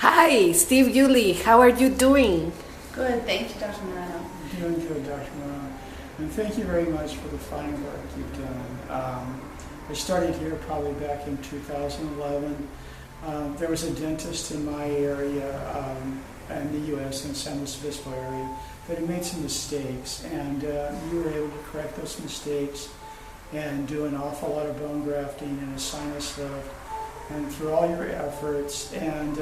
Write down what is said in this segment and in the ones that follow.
Hi, Steve Yuli. How are you doing? Good, thank you, Dr. Moreno. Doing good, Dr. Moreno. And thank you very much for the fine work you've done. I started here probably back in 2011. There was a dentist in my area, in the U.S., in San Luis Obispo area, but he made some mistakes, and you were able to correct those mistakes and do an awful lot of bone grafting and a sinus lift, and through all your efforts. And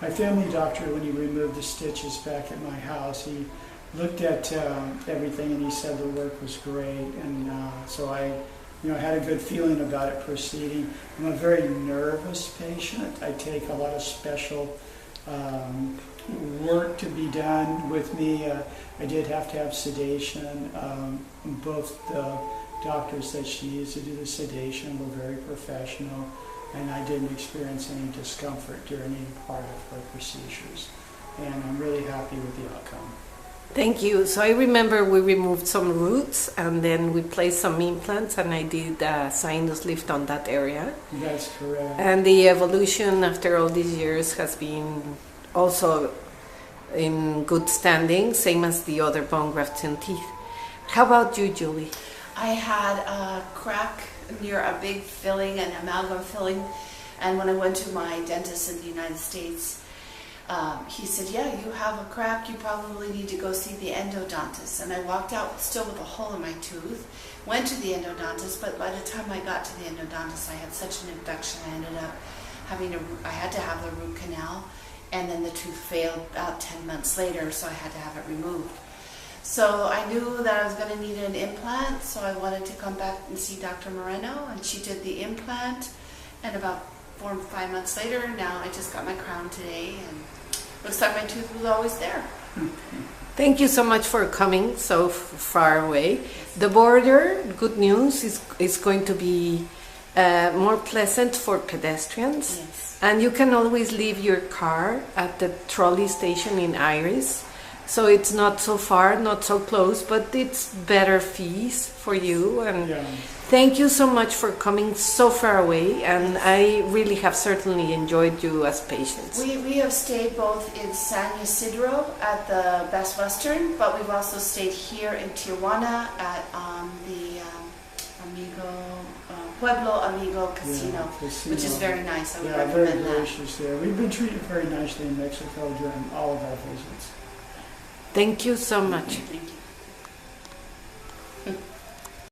my family doctor, when he removed the stitches back at my house, he looked at everything and he said the work was great, and so I had a good feeling about it proceeding. I'm a very nervous patient. I take a lot of special work to be done with me. I did have to have sedation. Both the doctors that she used to do the sedation were very professional, and I didn't experience any discomfort during any part of her procedures. And I'm really happy with the outcome. Thank you. So I remember we removed some roots and then we placed some implants, and I did a sinus lift on that area. That's correct. And the evolution after all these years has been also in good standing, same as the other bone grafts and teeth. How about you, Julie? I had a crack near a big filling, an amalgam filling, and when I went to my dentist in the United States, he said, yeah, you have a crack, you probably need to go see the endodontist. And I walked out still with a hole in my tooth, went to the endodontist, but by the time I got to the endodontist, I had such an infection, I ended up I had to have the root canal, and then the tooth failed about 10 months later, so I had to have it removed. So I knew that I was going to need an implant, so I wanted to come back and see Dr. Moreno, and she did the implant, and about 4 or 5 months later, now I just got my crown today, and looks like my tooth was always there. Thank you so much for coming so far away. The border, good news, is going to be more pleasant for pedestrians. Yes. And you can always leave your car at the trolley station in Iris. So it's not so far, not so close, but it's better fees for you. And Yeah. thank you so much for coming so far away. And I really have certainly enjoyed you as patients. We have stayed both in San Ysidro at the Best Western, but we've also stayed here in Tijuana at the Pueblo Amigo Casino, which is very nice. I would very recommend that. gracious there. We've been treated very nicely in Mexico during all of our visits. Thank you so much. Thank you.